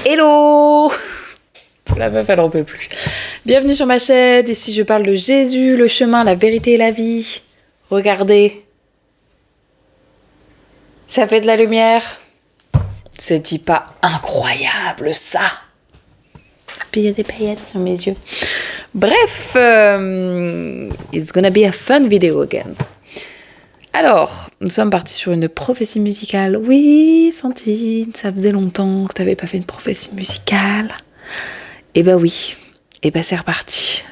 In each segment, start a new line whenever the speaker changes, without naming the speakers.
Hello! La meuf, elle en peut plus. Bienvenue sur ma chaîne, ici je parle de Jésus, le chemin, la vérité et la vie. Regardez. Ça fait de la lumière. C'est-il pas incroyable, ça? Puis il y a des paillettes sur mes yeux. Bref, it's gonna be a fun video again. Alors, nous sommes partis sur une prophétie musicale. Oui, Fantine, ça faisait longtemps que t'avais pas fait une prophétie musicale. Eh ben oui, eh ben c'est reparti.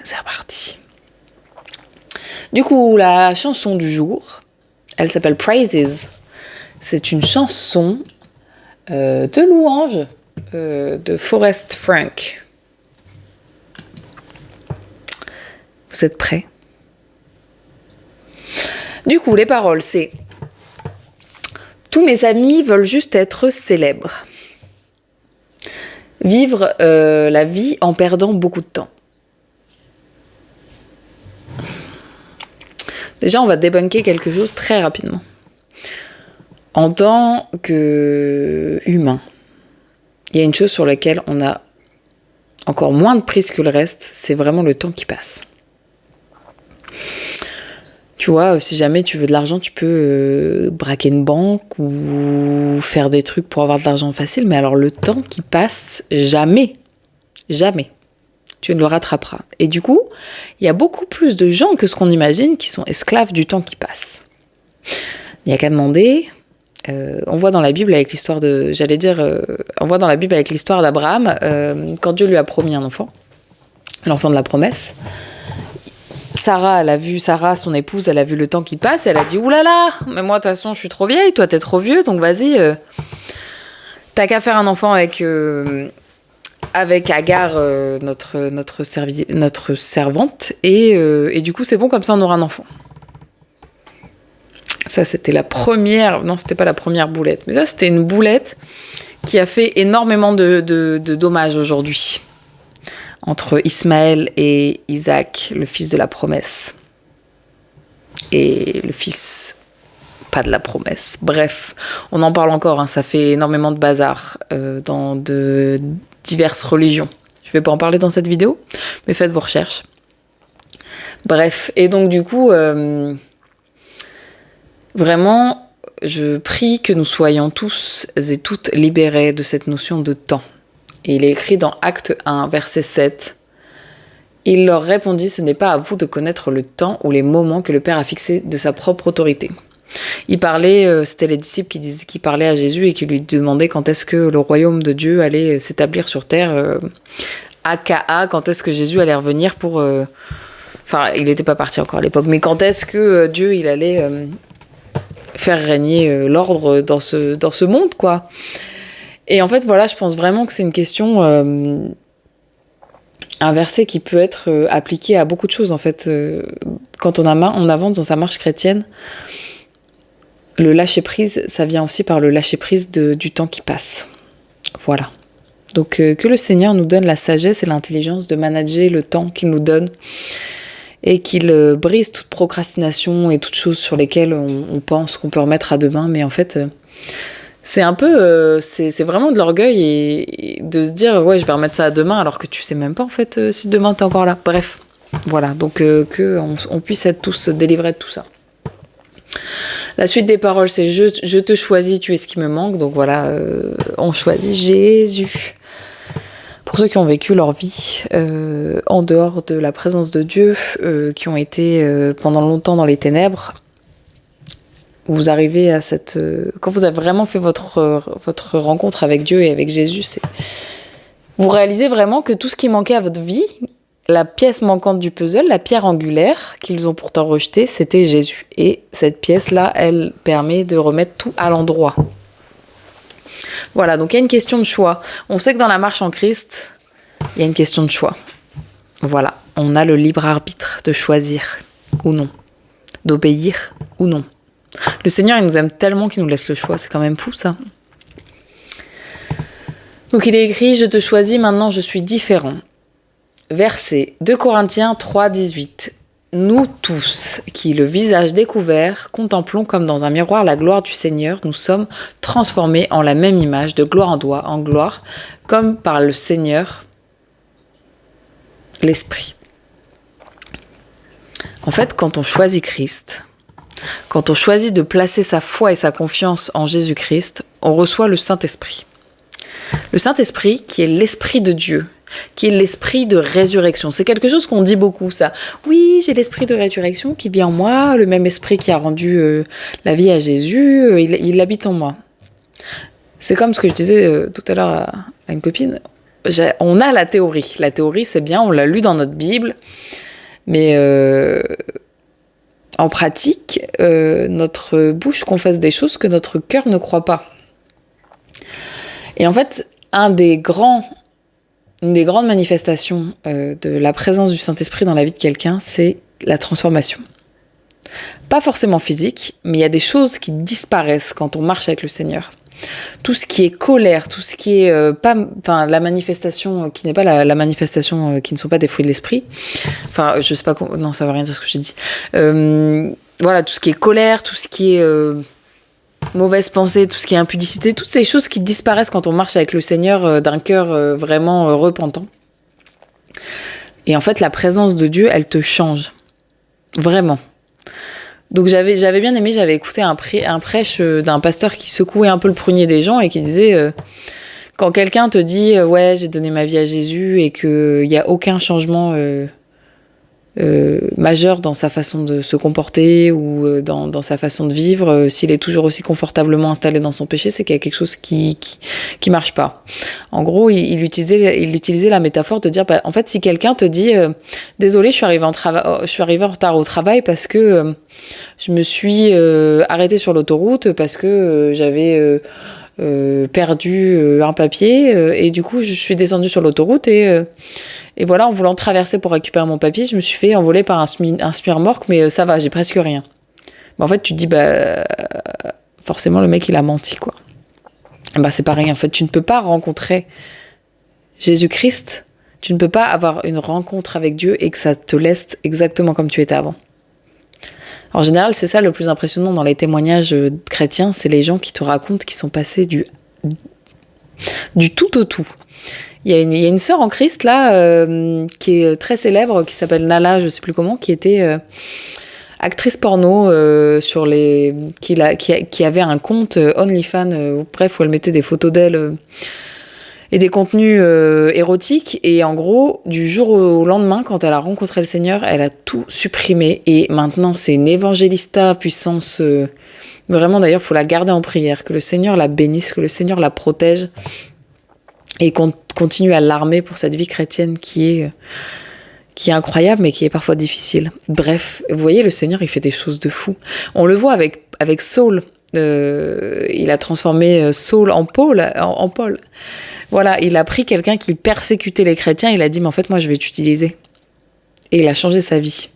Du coup, la chanson du jour, elle s'appelle Praises. C'est une chanson de louange de Forrest Frank. Vous êtes prêts? Du coup, les paroles, c'est « Tous mes amis veulent juste être célèbres. Vivre la vie en perdant beaucoup de temps. » Déjà, on va débunker quelque chose très rapidement. En tant qu'humain, il y a une chose sur laquelle on a encore moins de prise que le reste, c'est vraiment le temps qui passe. Tu vois, si jamais tu veux de l'argent, tu peux braquer une banque ou faire des trucs pour avoir de l'argent facile. Mais alors le temps qui passe, jamais, tu ne le rattraperas. Et du coup, il y a beaucoup plus de gens que ce qu'on imagine qui sont esclaves du temps qui passe. Il n'y a qu'à demander. On voit dans la Bible avec l'histoire d'Abraham, quand Dieu lui a promis un enfant, l'enfant de la promesse. Sarah, son épouse, elle a vu le temps qui passe, elle a dit « Oulala, mais moi de toute façon je suis trop vieille, toi t'es trop vieux, donc vas-y, t'as qu'à faire un enfant avec Agar, notre servante, et du coup c'est bon, comme ça on aura un enfant. » Ça c'était c'était pas la première boulette, mais ça c'était une boulette qui a fait énormément de dommages aujourd'hui. Entre Ismaël et Isaac, le fils de la promesse. Et le fils, pas de la promesse. Bref, on en parle encore, hein, ça fait énormément de bazar dans de diverses religions. Je vais pas en parler dans cette vidéo, mais faites vos recherches. Bref, et donc du coup, vraiment, je prie que nous soyons tous et toutes libérés de cette notion de temps. Et il est écrit dans Acte 1, verset 7. Il leur répondit, ce n'est pas à vous de connaître le temps ou les moments que le Père a fixés de sa propre autorité. Il parlait, c'était les disciples qui parlaient à Jésus et qui lui demandaient quand est-ce que le royaume de Dieu allait s'établir sur terre, aka, quand est-ce que Jésus allait revenir pour... Enfin, il n'était pas parti encore à l'époque, mais quand est-ce que Dieu il allait faire régner l'ordre dans ce monde, quoi. Et en fait, voilà, je pense vraiment que c'est une question, un verset qui peut être appliqué à beaucoup de choses, en fait. Quand on avance dans sa marche chrétienne, le lâcher-prise, ça vient aussi par le lâcher-prise du temps qui passe. Voilà. Donc, que le Seigneur nous donne la sagesse et l'intelligence de manager le temps qu'il nous donne et qu'il brise toute procrastination et toutes choses sur lesquelles on pense qu'on peut remettre à demain, mais en fait... c'est un peu, c'est vraiment de l'orgueil et de se dire ouais je vais remettre ça à demain alors que tu sais même pas en fait si demain t'es encore là. Bref, voilà, donc qu'on puisse être tous délivrés de tout ça. La suite des paroles c'est je te choisis, tu es ce qui me manque. Donc voilà, on choisit Jésus. Pour ceux qui ont vécu leur vie en dehors de la présence de Dieu, qui ont été pendant longtemps dans les ténèbres. Vous arrivez à quand vous avez vraiment fait votre rencontre avec Dieu et avec Jésus, vous réalisez vraiment que tout ce qui manquait à votre vie, la pièce manquante du puzzle, la pierre angulaire qu'ils ont pourtant rejetée, c'était Jésus. Et cette pièce-là, elle permet de remettre tout à l'endroit. Voilà, donc il y a une question de choix. On sait que dans la marche en Christ, il y a une question de choix. Voilà, on a le libre arbitre de choisir ou non, d'obéir ou non. Le Seigneur, il nous aime tellement qu'il nous laisse le choix. C'est quand même fou, ça. Donc, il est écrit « Je te choisis, maintenant je suis différent ». Verset 2 Corinthiens 3, 18. nous tous, qui, le visage découvert, contemplons comme dans un miroir la gloire du Seigneur, nous sommes transformés en la même image, de gloire en gloire, comme par le Seigneur, l'Esprit. En fait, quand on choisit Christ, quand on choisit de placer sa foi et sa confiance en Jésus-Christ, on reçoit le Saint-Esprit. Le Saint-Esprit qui est l'Esprit de Dieu, qui est l'esprit de résurrection. C'est quelque chose qu'on dit beaucoup, ça. Oui, j'ai l'esprit de résurrection qui vit en moi, le même esprit qui a rendu la vie à Jésus, il habite en moi. C'est comme ce que je disais tout à l'heure à une copine. On a la théorie. La théorie, c'est bien, on l'a lu dans notre Bible, mais en pratique, notre bouche confesse des choses que notre cœur ne croit pas. Et en fait, une des grandes manifestations de la présence du Saint-Esprit dans la vie de quelqu'un, c'est la transformation. Pas forcément physique, mais il y a des choses qui disparaissent quand on marche avec le Seigneur. Tout ce qui est colère, tout ce qui est la manifestation qui n'est pas la manifestation qui ne sont pas des fruits de l'esprit. Enfin, je sais pas non, ça veut rien dire ce que j'ai dit. Voilà, tout ce qui est colère, tout ce qui est mauvaise pensée, tout ce qui est impudicité, toutes ces choses qui disparaissent quand on marche avec le Seigneur d'un cœur vraiment repentant. Et en fait, la présence de Dieu, elle te change. Vraiment. Donc j'avais bien aimé, j'avais écouté un prêche d'un pasteur qui secouait un peu le prunier des gens et qui disait quand quelqu'un te dit ouais, j'ai donné ma vie à Jésus et qu'il n'y a aucun changement majeur dans sa façon de se comporter ou dans sa façon de vivre, s'il est toujours aussi confortablement installé dans son péché, c'est qu'il y a quelque chose qui marche pas. En gros, il utilisait la métaphore de dire en fait, si quelqu'un te dit désolé, je suis arrivé en retard au travail parce que je me suis arrêtée sur l'autoroute parce que j'avais perdu un papier et du coup je suis descendue sur l'autoroute et voilà, en voulant traverser pour récupérer mon papier, je me suis fait envoler par un smirmorque, mais ça va, j'ai presque rien. Mais en fait, tu te dis forcément le mec il a menti quoi. C'est pareil, en fait, tu ne peux pas rencontrer Jésus-Christ, tu ne peux pas avoir une rencontre avec Dieu et que ça te laisse exactement comme tu étais avant. En général, c'est ça le plus impressionnant dans les témoignages chrétiens, c'est les gens qui te racontent qu'ils sont passés du tout au tout. Il y a une sœur en Christ, là, qui est très célèbre, qui s'appelle Nala, je sais plus comment, qui était actrice porno, qui avait un compte OnlyFans, bref, où elle mettait des photos d'elle et des contenus érotiques. Et en gros, du jour au lendemain, quand elle a rencontré le Seigneur, elle a tout supprimé. Et maintenant, c'est une évangélista puissance. Vraiment, d'ailleurs, il faut la garder en prière. Que le Seigneur la bénisse, que le Seigneur la protège. Et qu'on continue à l'armer pour cette vie chrétienne qui est incroyable, mais qui est parfois difficile. Bref, vous voyez, le Seigneur, il fait des choses de fou. On le voit avec Saul. Il a transformé Saul en Paul. Voilà, il a pris quelqu'un qui persécutait les chrétiens, il a dit, mais en fait, moi, je vais t'utiliser. Et il a changé sa vie.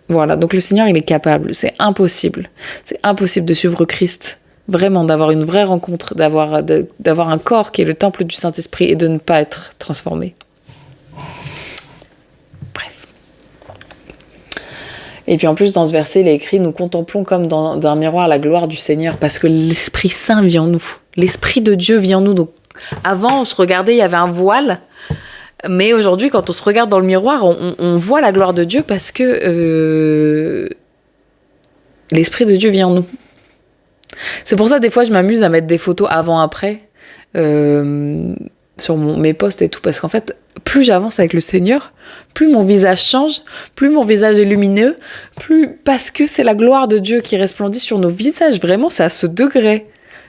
Voilà, donc le Seigneur, il est capable. C'est impossible. C'est impossible de suivre Christ. Vraiment, d'avoir une vraie rencontre, d'avoir un corps qui est le temple du Saint-Esprit et de ne pas être transformé. Bref. Et puis en plus, dans ce verset, il est écrit « Nous contemplons comme dans un miroir la gloire du Seigneur » parce que l'Esprit Saint vit en nous. L'Esprit de Dieu vit en nous. Donc, avant, on se regardait, il y avait un voile. Mais aujourd'hui, quand on se regarde dans le miroir, on voit la gloire de Dieu parce que l'Esprit de Dieu vit en nous. C'est pour ça, des fois, je m'amuse à mettre des photos avant-après sur mes posts et tout, parce qu'en fait, plus j'avance avec le Seigneur, plus mon visage change, plus mon visage est lumineux, parce que c'est la gloire de Dieu qui resplendit sur nos visages. Vraiment, c'est à ce degré.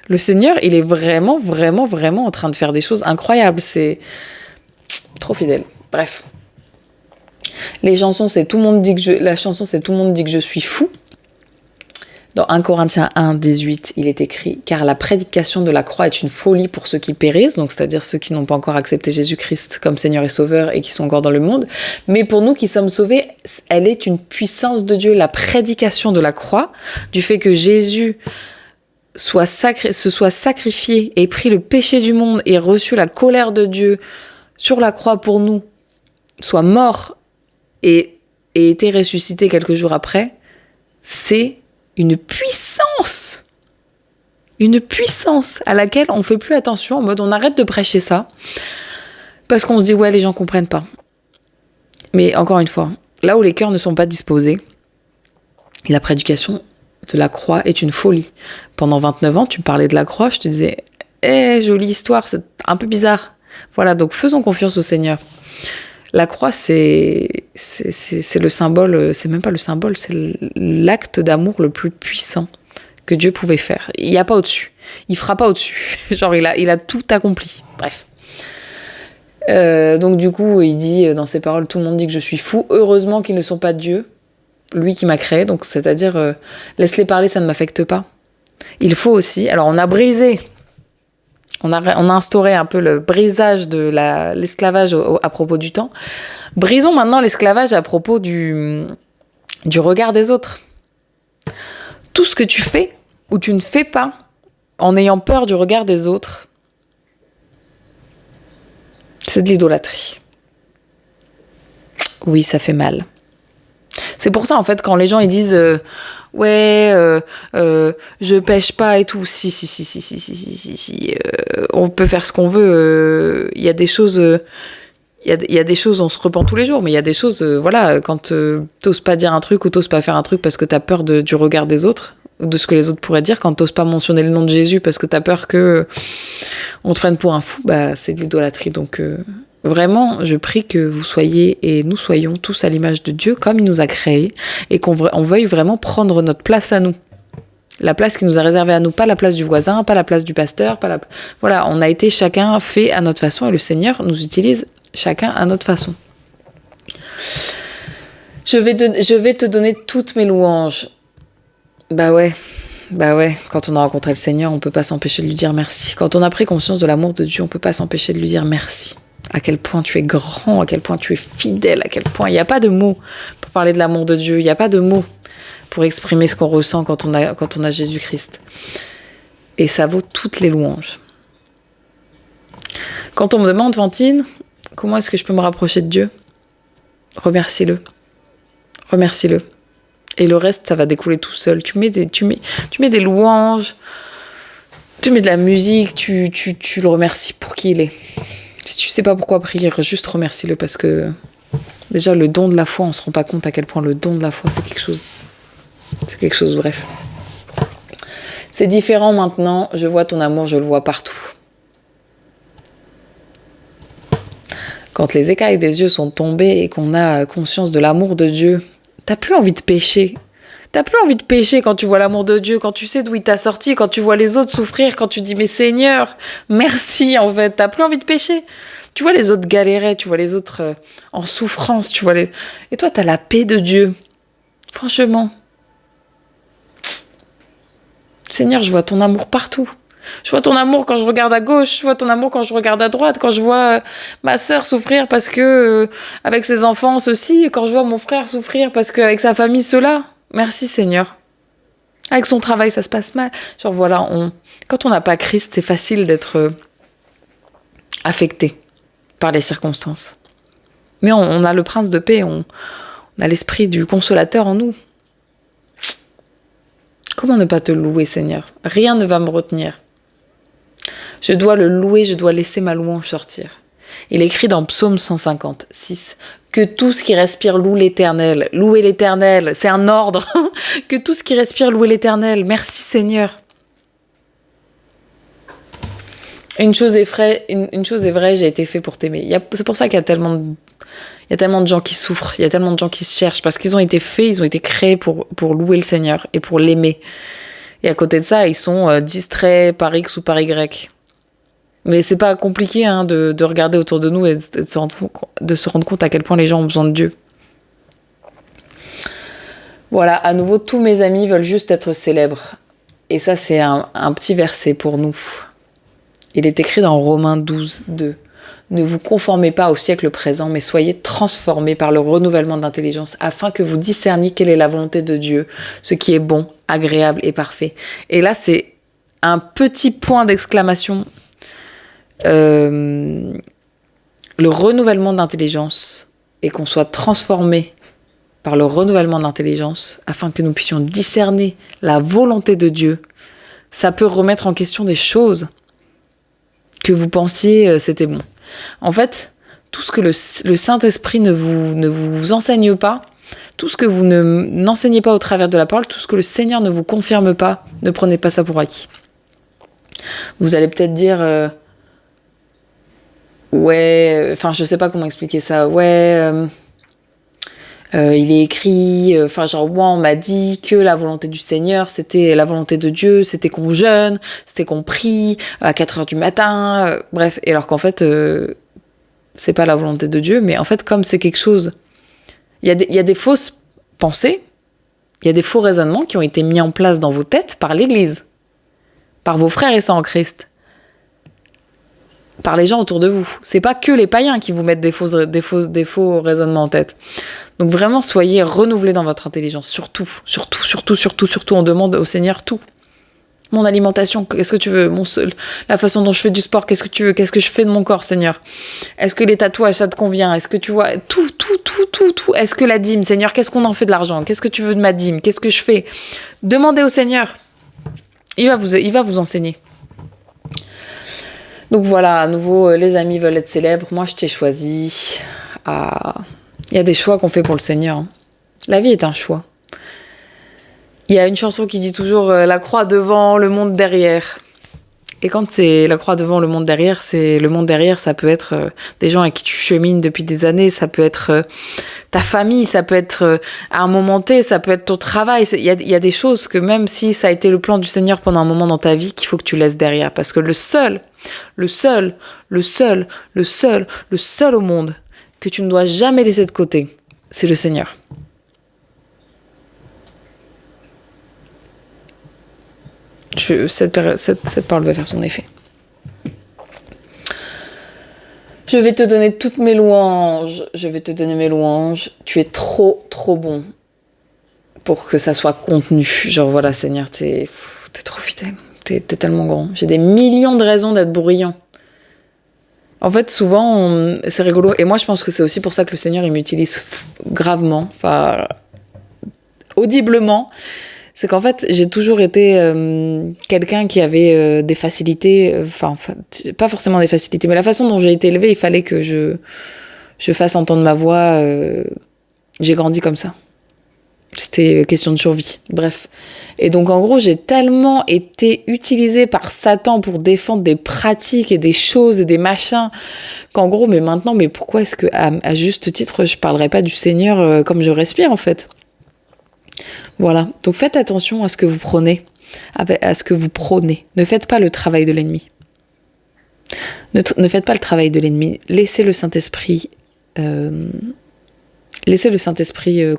Le Seigneur, il est vraiment, vraiment, vraiment en train de faire des choses incroyables. C'est trop fidèle. Bref. Les chansons, c'est tout le monde dit que je suis fou. Dans 1 Corinthiens 1, 18, il est écrit « Car la prédication de la croix est une folie pour ceux qui périssent », donc c'est-à-dire ceux qui n'ont pas encore accepté Jésus-Christ comme Seigneur et Sauveur et qui sont encore dans le monde. Mais pour nous qui sommes sauvés, elle est une puissance de Dieu. La prédication de la croix, du fait que Jésus se soit sacrifié et pris le péché du monde et reçu la colère de Dieu sur la croix pour nous, soit mort et ait été ressuscité quelques jours après, c'est une puissance à laquelle on fait plus attention, en mode on arrête de prêcher ça, parce qu'on se dit ouais, les gens comprennent pas. Mais encore une fois, là où les cœurs ne sont pas disposés, la prédication de la croix est une folie. Pendant 29 ans, tu me parlais de la croix, je te disais jolie histoire, c'est un peu bizarre. Voilà, donc faisons confiance au Seigneur. La croix, c'est le symbole, c'est même pas le symbole, c'est l'acte d'amour le plus puissant que Dieu pouvait faire. Il n'y a pas au-dessus. Il fera pas au-dessus. Genre, il a tout accompli. Bref. Donc du coup, il dit dans ses paroles, tout le monde dit que je suis fou. Heureusement qu'ils ne sont pas Dieu, lui qui m'a créé. Donc c'est-à-dire, laisse-les parler, ça ne m'affecte pas. Il faut aussi. Alors on a brisé. On a instauré un peu le brisage de l'esclavage à propos du temps. Brisons maintenant l'esclavage à propos du regard des autres. Tout ce que tu fais ou tu ne fais pas en ayant peur du regard des autres, c'est de l'idolâtrie. Oui, ça fait mal. C'est pour ça, en fait, quand les gens ils disent je pêche pas et tout. Si. On peut faire ce qu'on veut. Il y a des choses. Il y a des choses, on se repent tous les jours, mais il y a des choses, quand t'oses pas dire un truc ou t'oses pas faire un truc parce que t'as peur du regard des autres, ou de ce que les autres pourraient dire, quand t'oses pas mentionner le nom de Jésus parce que t'as peur que on te prenne pour un fou, c'est de l'idolâtrie. Donc, vraiment, je prie que vous soyez et nous soyons tous à l'image de Dieu comme il nous a créés et qu'on veuille vraiment prendre notre place à nous. La place qui nous a réservée à nous, pas la place du voisin, pas la place du pasteur, Voilà, on a été chacun fait à notre façon et le Seigneur nous utilise chacun à notre façon. Je vais te donner toutes mes louanges. Bah ouais, quand on a rencontré le Seigneur, on peut pas s'empêcher de lui dire merci. Quand on a pris conscience de l'amour de Dieu, on peut pas s'empêcher de lui dire merci. À quel point tu es grand, à quel point tu es fidèle, à quel point il n'y a pas de mots pour parler de l'amour de Dieu, il n'y a pas de mots pour exprimer ce qu'on ressent quand on a Jésus-Christ. Et ça vaut toutes les louanges. Quand on me demande, Fantine, comment est-ce que je peux me rapprocher de Dieu ? Remercie-le. Remercie-le. Et le reste, ça va découler tout seul. Tu mets des louanges, tu mets de la musique, tu le remercies pour qui il est. Si tu sais pas pourquoi prier, juste remercie-le parce que déjà le don de la foi, on se rend pas compte à quel point le don de la foi, c'est quelque chose, bref. C'est différent maintenant, je vois ton amour, je le vois partout. Quand les écailles des yeux sont tombées et qu'on a conscience de l'amour de Dieu, t'as plus envie de pécher. T'as plus envie de pécher quand tu vois l'amour de Dieu, quand tu sais d'où il t'a sorti, quand tu vois les autres souffrir, quand tu dis mais Seigneur, merci en fait. T'as plus envie de pécher. Tu vois les autres galérer, tu vois les autres en souffrance, et toi t'as la paix de Dieu. Franchement. Seigneur, je vois ton amour partout. Je vois ton amour quand je regarde à gauche, je vois ton amour quand je regarde à droite, quand je vois ma sœur souffrir parce que avec ses enfants ceci, quand je vois mon frère souffrir parce qu'avec sa famille cela. Merci Seigneur. Avec son travail, ça se passe mal. Genre voilà, quand on n'a pas Christ, c'est facile d'être affecté par les circonstances. Mais on a le prince de paix, on a l'esprit du consolateur en nous. Comment ne pas te louer, Seigneur ? Rien ne va me retenir. Je dois le louer, je dois laisser ma louange sortir. Il est écrit dans Psaume 156 que tout ce qui respire loue l'Éternel. Louer l'Éternel, c'est un ordre. Que tout ce qui respire loue l'Éternel. Merci Seigneur. Une chose est vraie, j'ai été fait pour t'aimer. C'est pour ça qu'il y a tellement de gens qui souffrent, il y a tellement de gens qui se cherchent, parce qu'ils ont été faits, ils ont été créés pour louer le Seigneur et pour l'aimer. Et à côté de ça, ils sont distraits par X ou par Y. Mais c'est pas compliqué de regarder autour de nous et de se rendre compte à quel point les gens ont besoin de Dieu. Voilà, à nouveau, tous mes amis veulent juste être célèbres. Et ça, c'est un petit verset pour nous. Il est écrit dans Romains 12, 2. Ne vous conformez pas au siècle présent, mais soyez transformés par le renouvellement d'intelligence, afin que vous discerniez quelle est la volonté de Dieu, ce qui est bon, agréable et parfait. Et là, c'est un petit point d'exclamation. Le renouvellement d'intelligence et qu'on soit transformé par le renouvellement d'intelligence, afin que nous puissions discerner la volonté de Dieu, ça peut remettre en question des choses que vous pensiez c'était bon. En fait, tout ce que le Saint-Esprit ne vous enseigne pas, tout ce que vous n'enseignez pas au travers de la parole, tout ce que le Seigneur ne vous confirme pas, ne prenez pas ça pour acquis. Vous allez peut-être dire je sais pas comment expliquer ça, il est écrit, moi on m'a dit que la volonté du Seigneur, c'était la volonté de Dieu, c'était qu'on jeûne, c'était qu'on prie à 4h du matin, bref, et alors qu'en fait, c'est pas la volonté de Dieu, mais en fait, comme c'est quelque chose, il y a des fausses pensées, il y a des faux raisonnements qui ont été mis en place dans vos têtes par l'Église, par vos frères et sœurs en Christ, par les gens autour de vous. C'est pas que les païens qui vous mettent des faux raisonnements en tête. Donc vraiment, soyez renouvelés dans votre intelligence. Surtout, on demande au Seigneur tout. Mon alimentation, qu'est-ce que tu veux ? La façon dont je fais du sport, qu'est-ce que tu veux ? Qu'est-ce que je fais de mon corps, Seigneur ? Est-ce que les tatouages, ça te convient ? Est-ce que tu vois tout. Est-ce que la dîme, Seigneur, qu'est-ce qu'on en fait de l'argent ? Qu'est-ce que tu veux de ma dîme ? Qu'est-ce que je fais ? Demandez au Seigneur. Il va vous enseigner. Donc voilà, à nouveau, les amis veulent être célèbres. Moi, je t'ai choisi. Il y a des choix qu'on fait pour le Seigneur. Hein. La vie est un choix. Il y a une chanson qui dit toujours la croix devant, le monde derrière. Et quand c'est la croix devant, le monde derrière, c'est le monde derrière, ça peut être des gens avec qui tu chemines depuis des années, ça peut être ta famille, ça peut être à un moment T, ça peut être ton travail. Il y a des choses que même si ça a été le plan du Seigneur pendant un moment dans ta vie, qu'il faut que tu laisses derrière. Parce que le seul au monde que tu ne dois jamais laisser de côté, c'est le Seigneur. Cette parole va faire son effet. Je vais te donner toutes mes louanges. Tu es trop bon pour que ça soit contenu. Genre voilà, Seigneur, t'es trop fidèle. T'es tellement grand. J'ai des millions de raisons d'être bruyant. En fait, souvent, c'est rigolo. Et moi, je pense que c'est aussi pour ça que le Seigneur, il m'utilise gravement, audiblement. C'est qu'en fait, j'ai toujours été quelqu'un qui avait des facilités, pas forcément des facilités, mais la façon dont j'ai été élevée, il fallait que je fasse entendre ma voix. J'ai grandi comme ça. C'était question de survie, bref. Et donc, en gros, j'ai tellement été utilisée par Satan pour défendre des pratiques et des choses et des machins, qu'en gros, mais pourquoi est-ce que, à juste titre, je parlerai pas du Seigneur comme je respire, en fait ? Voilà, donc faites attention à ce que vous prônez, Ne faites pas le travail de l'ennemi. Ne faites pas le travail de l'ennemi. Laissez le Saint-Esprit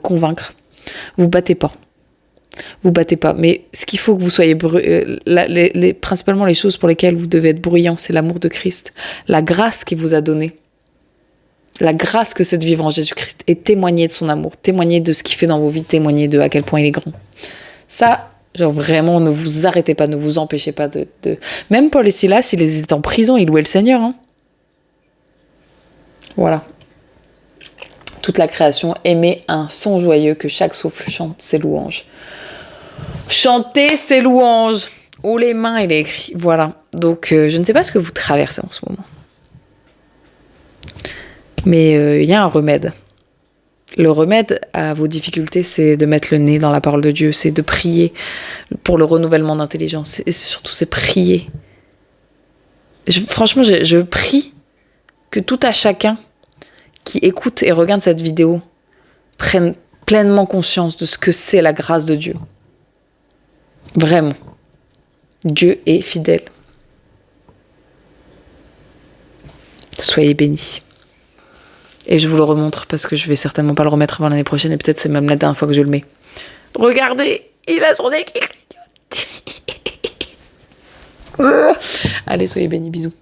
convaincre. Vous battez pas. Mais ce qu'il faut que vous soyez principalement les choses pour lesquelles vous devez être bruyant, c'est l'amour de Christ, la grâce qu'il vous a donnée. La grâce que c'est de vivre en Jésus-Christ et témoigner de son amour, témoigner de ce qu'il fait dans vos vies, témoigner de à quel point il est grand. Ça, genre vraiment, ne vous arrêtez pas, ne vous empêchez pas de... Même Paul et Silas, ils étaient en prison, ils louaient le Seigneur. Hein. Voilà. Toute la création émet un son joyeux que chaque souffle chante ses louanges. Chantez ses louanges. Haut les mains, il est écrit. Voilà. Donc, je ne sais pas ce que vous traversez en ce moment. Mais il y a un remède. Le remède à vos difficultés, c'est de mettre le nez dans la parole de Dieu, c'est de prier pour le renouvellement d'intelligence. Et surtout, c'est prier. Franchement, je prie que tout à chacun qui écoute et regarde cette vidéo prenne pleinement conscience de ce que c'est la grâce de Dieu. Vraiment. Dieu est fidèle. Soyez bénis. Et je vous le remontre parce que je vais certainement pas le remettre avant l'année prochaine et peut-être c'est même la dernière fois que je le mets. Regardez, il a son nez qui clignote. Allez, soyez bénis, bisous.